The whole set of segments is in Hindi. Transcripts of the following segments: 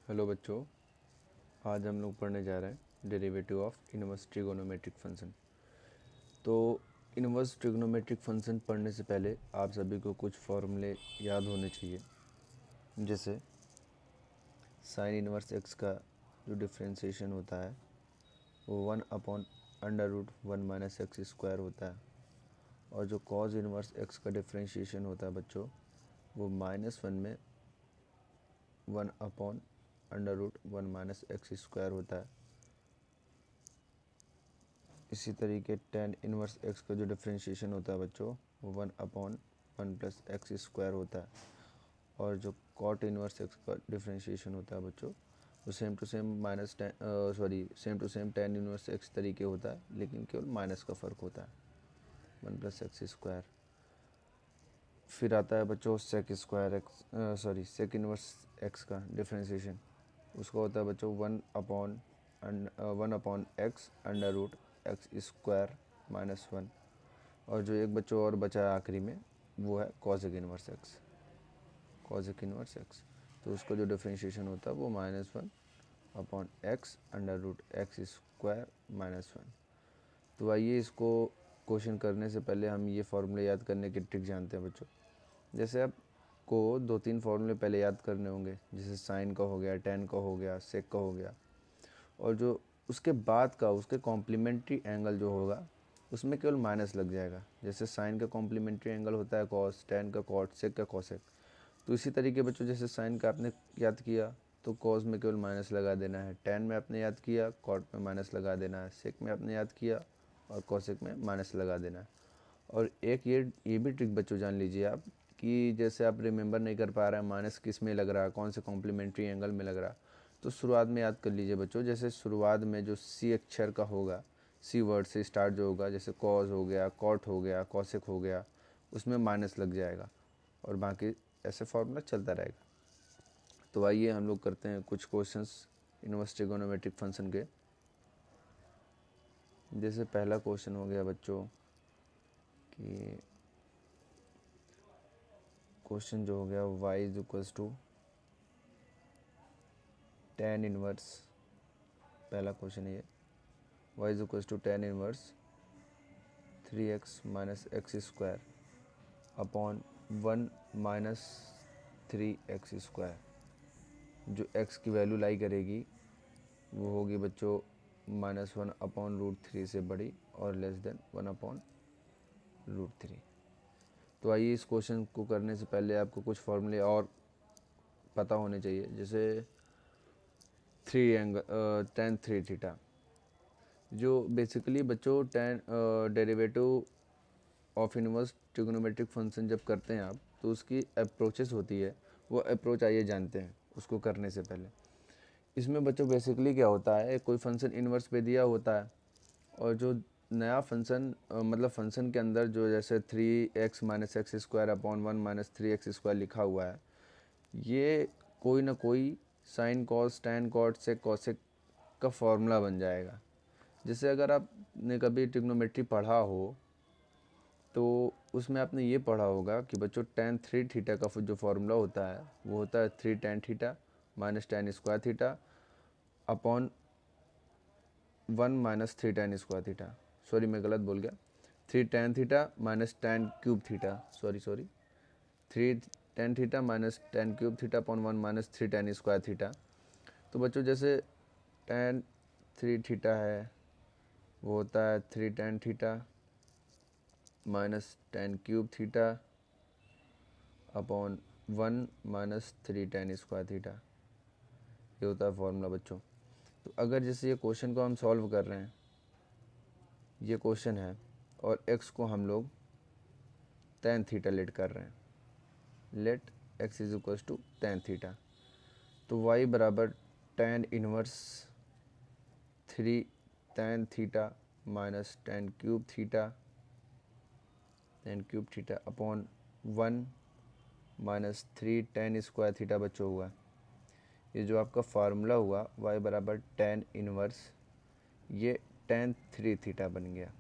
हेलो बच्चों, आज हम लोग पढ़ने जा रहे हैं derivative of inverse trigonometric function. तो इनवर्स ट्रिगोनोमेट्रिक फंक्शन पढ़ने से पहले आप सभी को कुछ फॉर्मूले याद होने चाहिए। जैसे साइन इनवर्स एक्स का जो डिफ्रेंशिएशन होता है वो 1/√1 माइनस एक्स स्क्वायर होता है, और जो कॉज इनवर्स एक्स का डिफ्रेंशिएशन होता है बच्चों वो -1 में 1/√1 माइनस एक्स स्क्वायर होता है। इसी तरीके tan इनवर्स एक्स का जो डिफ्रेंशिएशन होता है बच्चों वो 1/1 प्लस एक्स स्क्वायर होता है, और जो cot इनवर्स एक्स का डिफ्रेंशिएशन होता है बच्चों वो same to same tan inverse x तरीके होता है, लेकिन केवल माइनस का फ़र्क होता है, 1 प्लस एक्स स्क्वायर। फिर आता है बच्चों सेक इनवर्स एक्स का डिफ्रेंशिएशन, उसका होता है बच्चों 1/1 एक्स √x स्क्वायर -1, और जो एक बच्चों और बचा है आखिरी में वो है कॉसेक इनवर्स एक्स। तो उसका जो डिफरेंशिएशन होता है वो -1/x √x स्क्वायर -1। तो आइए इसको क्वेश्चन करने से पहले हम ये फॉर्मूले याद करने की ट्रिक जानते हैं बच्चों। जैसे आपको 2-3 फॉर्मूले पहले याद करने होंगे, जैसे साइन का हो गया, टेन का हो गया, सेक का हो गया, और जो उसके बाद का उसके कॉम्प्लीमेंट्री एंगल जो होगा उसमें केवल माइनस लग जाएगा। जैसे साइन का कॉम्प्लीमेंट्री एंगल होता है कॉस, टेन का कॉट, सेक का कॉसेक। तो इसी तरीके बच्चों जैसे साइन का आपने याद किया तो कॉस में केवल माइनस लगा देना है, टेन में आपने याद किया कॉट में माइनस लगा देना है, सेक में आपने याद किया और कॉसेक में माइनस लगा देना है। और एक ये भी ट्रिक बच्चों जान लीजिए आप कि जैसे आप रिमेंबर नहीं कर पा रहे हैं माइनस किस में लग रहा है, कौन से कॉम्प्लीमेंट्री एंगल में लग रहा है, तो शुरुआत में याद कर लीजिए बच्चों। जैसे शुरुआत में जो सी अक्षर का होगा, सी वर्ड से स्टार्ट जो होगा, जैसे कॉस हो गया, कॉट हो गया, कॉसेक हो गया, उसमें माइनस लग जाएगा और बाकी ऐसे फॉर्मूला चलता रहेगा। तो आइए हम लोग करते हैं कुछ क्वेश्चंस इनवर्स ट्रिगोनोमेट्रिक फंक्शन के। जैसे पहला क्वेश्चन हो गया बच्चों कि क्वेश्चन जो हो गया y is equals to tan inverse, पहला क्वेश्चन है ये, y is equals to tan inverse 3x minus x square upon 1 minus 3x square. जो x की वैल्यू लाई करेगी वो होगी बच्चों -1/√3 से बड़ी और लेस देन 1/√3। तो आइए इस क्वेश्चन को करने से पहले आपको कुछ फॉर्मूले और पता होने चाहिए। जैसे tan 3 थीटा, जो बेसिकली बच्चों tan derivative of inverse trigonometric function जब करते हैं आप तो उसकी अप्रोचेस होती है, वो अप्रोच आइए जानते हैं उसको करने से पहले। इसमें बच्चों बेसिकली क्या होता है, कोई फंक्शन इनवर्स पे दिया होता है और जो नया फंक्शन मतलब फंक्शन के अंदर जो जैसे 3x minus x square upon 1 minus 3x square लिखा हुआ है, ये कोई ना कोई sine cos tan cot sec cosec का फॉर्मूला बन जाएगा। जैसे अगर आपने कभी ट्रिग्नोमेट्री पढ़ा हो तो उसमें आपने ये पढ़ा होगा कि बच्चों tan 3 थीटा का जो फॉर्मूला होता है वो होता है 3 tan theta minus tan square theta upon 1 minus 3 tan square theta. Sorry मैं गलत बोल गया, 3 tan theta minus tan cube theta, sorry 3 tan theta minus tan cube theta upon 1 minus 3 tan square theta. तो बच्चों जैसे tan 3 थीटा है वो होता है 3 tan theta minus tan cube theta upon 1 minus 3 tan square theta, ये होता है फॉर्मूला बच्चों। तो अगर जैसे ये क्वेश्चन को हम सॉल्व कर रहे हैं, ये क्वेश्चन है और x को हम लोग tan थीटा लेट कर रहे हैं, let x is equals to tan theta, तो y बराबर tan inverse 3 tan theta minus tan cube theta upon 1 minus 3 tan square theta बच्चों हुआ। ये जो आपका फार्मूला हुआ y बराबर tan इनवर्स ये tan 3 थीटा बन गया।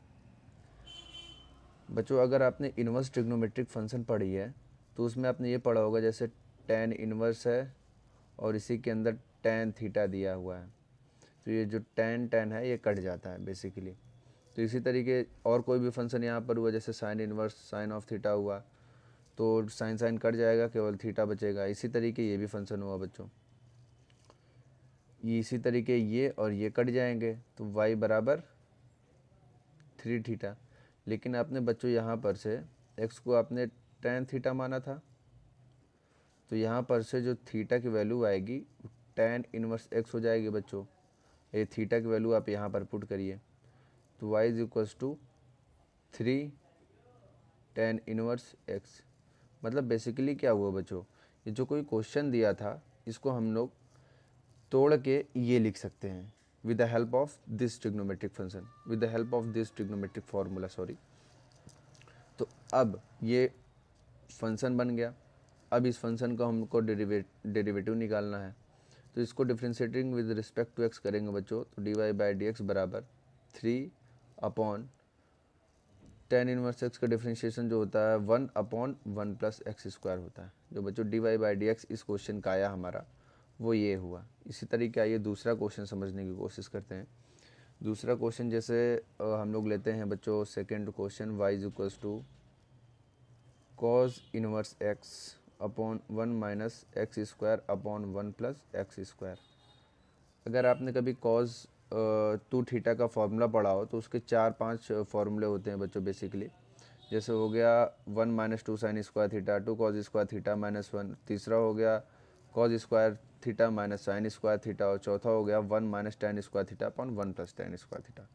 बच्चों अगर आपने इनवर्स ट्रिग्नोमेट्रिक फंक्शन पढ़ी है तो उसमें आपने ये पढ़ा होगा जैसे tan इनवर्स है और इसी के अंदर tan थीटा दिया हुआ है, तो ये जो tan है ये कट जाता है बेसिकली। तो इसी तरीके और कोई भी फंक्शन यहाँ पर हुआ, जैसे sine inverse sine of theta हुआ, तो साइन कट जाएगा, केवल थीटा बचेगा। इसी तरीके ये भी फंक्शन हुआ बच्चों, ये इसी तरीके ये और ये कट जाएंगे, तो y बराबर 3 थीटा। लेकिन आपने बच्चों यहाँ पर से x को आपने tan थीटा माना था, तो यहाँ पर से जो थीटा की वैल्यू आएगी tan इनवर्स x हो जाएगी बच्चों। ये थीटा की वैल्यू आप यहाँ पर पुट करिए, तो y is equals to 3 tan inverse x। मतलब बेसिकली क्या हुआ बच्चों, ये जो कोई क्वेश्चन दिया था इसको हम लोग तोड़ के ये लिख सकते हैं with the help of this trigonometric function, with the help of this trigonometric formula, sorry. तो अब ये फंक्शन बन गया। अब इस फंक्शन का हमको डेरिवेटिव निकालना है, तो इसको differentiating with respect to x करेंगे बच्चों, तो dy/dx बराबर 3 अपॉन tan इनवर्स एक्स का डिफ्रेंशिएशन जो होता है 1/1 प्लस एक्स स्क्वायर होता है। जो बच्चों dy/dx इस क्वेश्चन का आया हमारा, वो ये हुआ। इसी तरीके आइए दूसरा क्वेश्चन समझने की कोशिश करते हैं। दूसरा क्वेश्चन जैसे हम लोग लेते हैं बच्चों second question, y is equals to cos inverse x upon 1 minus x square upon 1 plus x square. अगर आपने कभी कॉज 2 थीटा का फॉर्मूला पढ़ा हो तो उसके 4-5 फॉर्मूले होते हैं बच्चों बेसिकली। जैसे हो गया 1 minus 2 sine square theta, 2 cause square theta minus 1, तीसरा हो गया cause square theta minus sine square theta, और चौथा हो गया 1 minus tan square theta upon 1 plus tan square theta.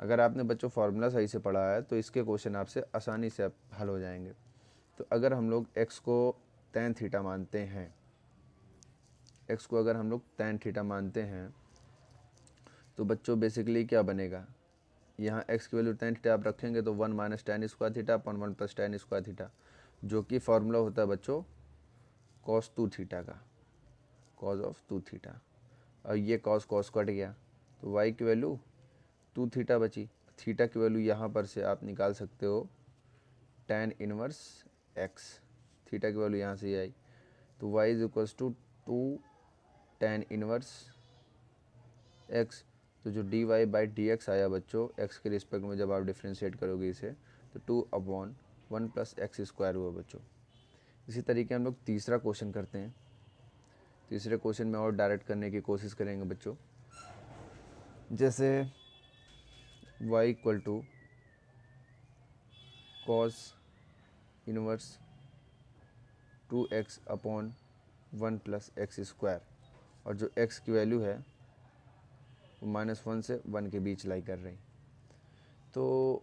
अगर आपने बच्चों फार्मूला सही से पढ़ा है तो इसके क्वेश्चन आपसे आसानी से हल हो जाएंगे। तो अगर हम लोग x को tan थीटा मानते हैं, x को अगर हम लोग tan थीटा मानते हैं तो बच्चों बेसिकली क्या बनेगा, यहाँ x की वैल्यू tan थीटा आप रखेंगे तो 1 minus tan square theta upon 1 plus tan square theta, जो कि फार्मूला होता है बच्चों cos 2 थीटा का, cos ऑफ 2 थीटा। और ये cos कट गया, तो y की वैल्यू 2 थीटा बची। थीटा की वैल्यू यहाँ पर से आप निकाल सकते हो tan इनवर्स x, थीटा की वैल्यू यहाँ से आई, तो y is equals to 2 tan inverse x। तो जो dy/dx आया बच्चों x के रिस्पेक्ट में, जब आप डिफ्रेंशिएट करोगे इसे, तो 2/1 प्लस एक्स स्क्वायर हुआ बच्चों। इसी तरीके हम लोग तीसरा क्वेश्चन करते हैं। तीसरे क्वेश्चन में और डायरेक्ट करने की कोशिश करेंगे बच्चों। जैसे y equal to cos inverse 2x upon 1 plus x square, और जो x की वैल्यू है वो -1 से 1 के बीच लाई कर रही। तो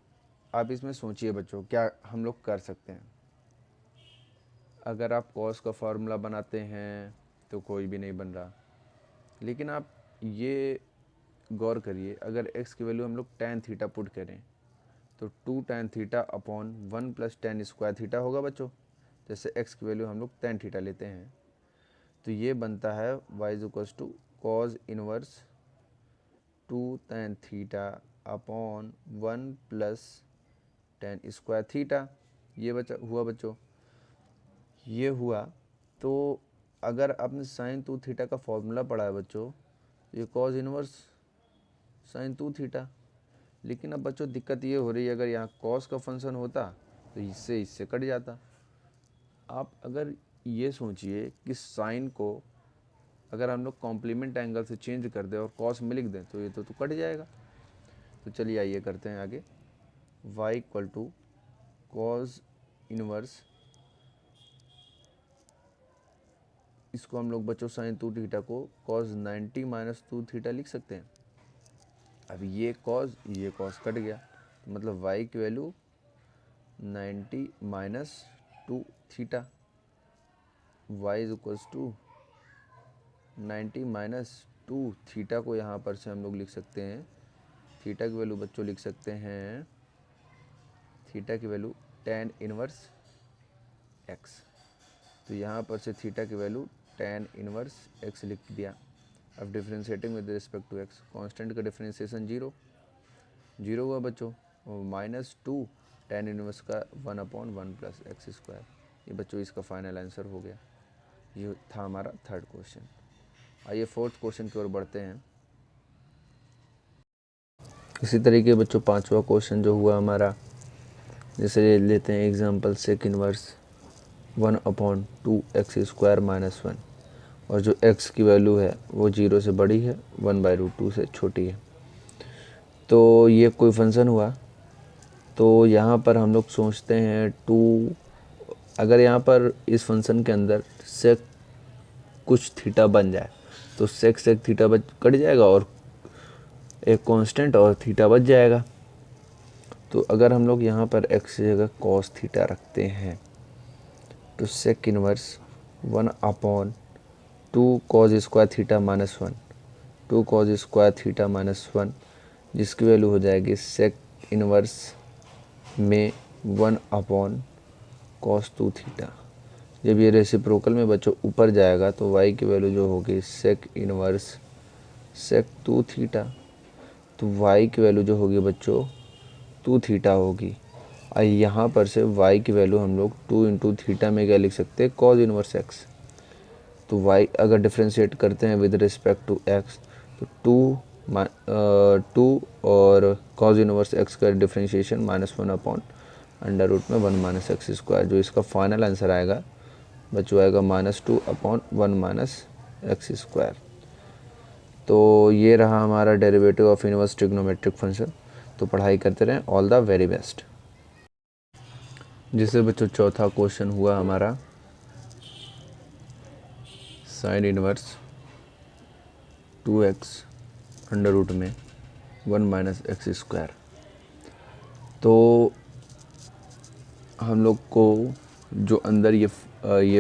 आप इसमें सोचिए बच्चों क्या हम लोग कर सकते हैं। अगर आप कॉस का फार्मूला बनाते हैं तो कोई भी नहीं बन रहा, लेकिन आप ये गौर करिए, अगर x की वैल्यू हम लोग tan थीटा पुट करें तो 2 tan theta upon 1 plus tan square theta होगा बच्चों। जैसे x की वैल्यू हम लोग tan थीटा लेते हैं तो ये बनता है y is equals to cos inverse 2 tan theta upon 1 plus tan square theta. ये हुआ बच्चों, ये हुआ। तो अगर आपने साइन 2 थीटा का फॉर्मूला पढ़ा है बच्चों, ये कॉज इनवर्स साइन 2 थीटा। लेकिन अब बच्चों दिक्कत ये हो रही है, अगर यहाँ कॉस का फंक्शन होता तो इससे कट जाता। आप अगर ये सोचिए कि साइन को अगर हम लोग कॉम्प्लीमेंट एंगल से चेंज कर दें और कॉस में लिख दें तो ये तो कट जाएगा। तो चलिए आइए करते हैं आगे। y equal to cos inverse, इसको हम लोग बच्चों साइन 2 थीटा को कॉस 90 माइनस 2 थीटा लिख सकते हैं। अब ये कॉस कट गया, तो मतलब y की value 90 minus 2 theta, y is equals to 90 minus 2 theta को यहाँ पर से हम लोग लिख सकते हैं, थीटा की वैल्यू बच्चों लिख सकते हैं, थीटा की वैल्यू tan इनवर्स x। तो यहाँ पर से थीटा की वैल्यू tan इनवर्स x लिख दिया। अब differentiating with respect to x, constant का डिफ्रेंशिएशन 0 हुआ बच्चों, और -2 tan इनवर्स का 1/1 प्लस एक्स स्क्वायर। ये बच्चों इसका फाइनल आंसर हो गया। ये था हमारा थर्ड क्वेश्चन। आइए फोर्थ क्वेश्चन की ओर बढ़ते हैं। इसी तरीके बच्चों पांचवा क्वेश्चन जो हुआ हमारा, जैसे लेते हैं एग्जांपल सेक इनवर्स 1/2x² - 1, और जो x की वैल्यू है वो 0 से बड़ी है, 1/√2 से छोटी है। तो ये कोई फंक्शन हुआ। तो यहाँ पर हम लोग सोचते हैं 2, अगर यहाँ पर इस फंक्शन के अंदर सेक कुछ थीटा बन जाए तो सेक थीटा कट जाएगा और एक कांस्टेंट और थीटा बच जाएगा। तो अगर हम लोग यहाँ पर x की जगह cos थीटा रखते हैं तो sec inverse 1/2 cos² theta - 1, 2 cos² theta - 1, जिसकी वैल्यू हो जाएगी सेक इनवर्स में 1/cos2 थीटा। जब ये रेसिप्रोकल में बच्चों ऊपर जाएगा तो y की वैल्यू जो होगी सेक इनवर्स सेक 2 थीटा। तो y की वैल्यू जो होगी बच्चों 2 थीटा होगी। और यहाँ पर से y की वैल्यू हम लोग 2 इंटू थीटा में क्या लिख सकते हैं, cos इनवर्स x। तो y अगर डिफ्रेंशिएट करते हैं विद रिस्पेक्ट टू x तो 2 और cos इनवर्स x का डिफ्रेंशिएशन -1/√1 - x², जो इसका फाइनल आंसर आएगा बच्चों आएगा -2/1 - x²। तो ये रहा हमारा derivative of inverse trigonometric function. तो पढ़ाई करते रहें। All the very best. जिससे बच्चों चौथा क्वेश्चन हुआ हमारा साइन इनवर्स 2x √1 - x²। तो हम लोग को जो अंदर ये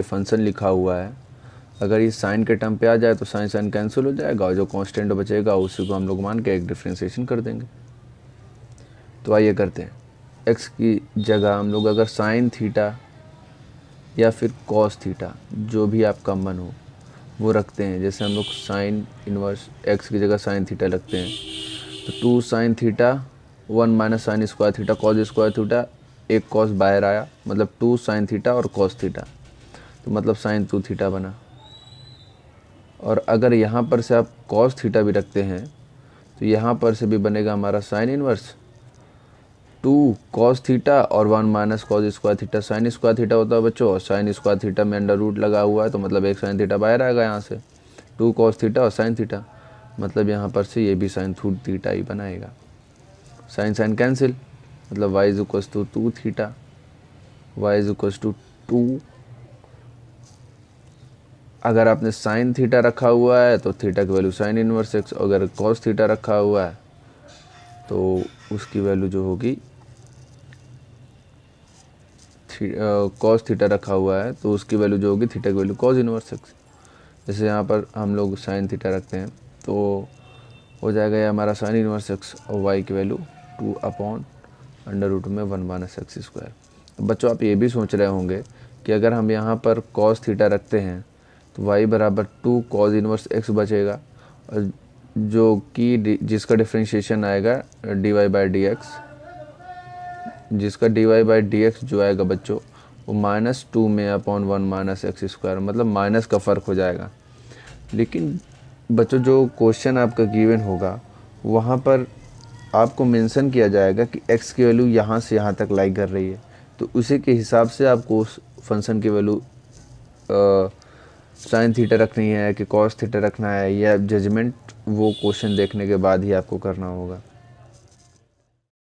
फंक्शन लिखा हुआ है, अगर ये साइन के टर्म पे आ जाए तो साइन साइन कैंसिल हो जाएगा और जो कांस्टेंट बचेगा उसी को हम लोग मान के एक डिफ्रेंशिएशन कर देंगे। तो आइए करते हैं। x की जगह हम लोग अगर साइन थीटा या फिर कॉस थीटा, जो भी आपका मन हो वो रखते हैं। जैसे हम लोग साइन इनवर्स x की जगह साइन थीटा रखते हैं तो 2 sine theta 1 - sine square theta cos square theta, एक कॉस बाहर आया मतलब 2 साइन थीटा और कॉस थीटा, तो मतलब साइन 2 थीटा बना। और अगर यहाँ पर से आप कॉस थीटा भी रखते हैं तो यहाँ पर से भी बनेगा हमारा साइन इनवर्स 2 कॉस थीटा और 1 - cos square theta. Sine square theta होता है बच्चों, और साइन स्क्वायर थीटा में अंडर रूट लगा हुआ है तो मतलब एक साइन थीटा बाहर आएगा यहाँ से। 2 कॉस थीटा और साइन थीटा, मतलब यहाँ पर से ये भी साइन थीटा ही बनाएगा। साइन साइन कैंसिल, मतलब y = 2 थीटा, y = 2। अगर आपने साइन थीटा रखा हुआ है तो थीटा की वैल्यू साइन इनवर्स x, अगर कॉस थीटा रखा हुआ है तो उसकी वैल्यू जो होगी कॉस थीटा रखा हुआ है तो उसकी वैल्यू जो होगी थीटा की वैल्यू कॉस इनवर्स x। जैसे यहाँ पर हम लोग साइन थीटा रखते हैं तो हो जाएगा ये हमारा साइन इनवर्स x और y की वैल्यू 2/√1 - x²। बच्चों आप ये भी सोच रहे होंगे कि अगर हम यहाँ पर कॉस थीटा रखते हैं तो y = 2 कॉस इनवर्स x बचेगा, और जो कि जिसका डिफ्रेंशिएशन आएगा dy/dx, जिसका dy/dx जो आएगा बच्चों वो -2 में /1 - x², मतलब माइनस का फ़र्क हो जाएगा। लेकिन बच्चों जो क्वेश्चन आपका गिवन होगा वहाँ पर आपको मेंशन किया जाएगा कि x की वैल्यू यहाँ से यहाँ तक लाई कर रही है, तो उसी के हिसाब से आपको उस फंक्शन की वैल्यू साइन थीटा रखनी है कि कॉस थीटा रखना है, या जजमेंट वो क्वेश्चन देखने के बाद ही आपको करना होगा।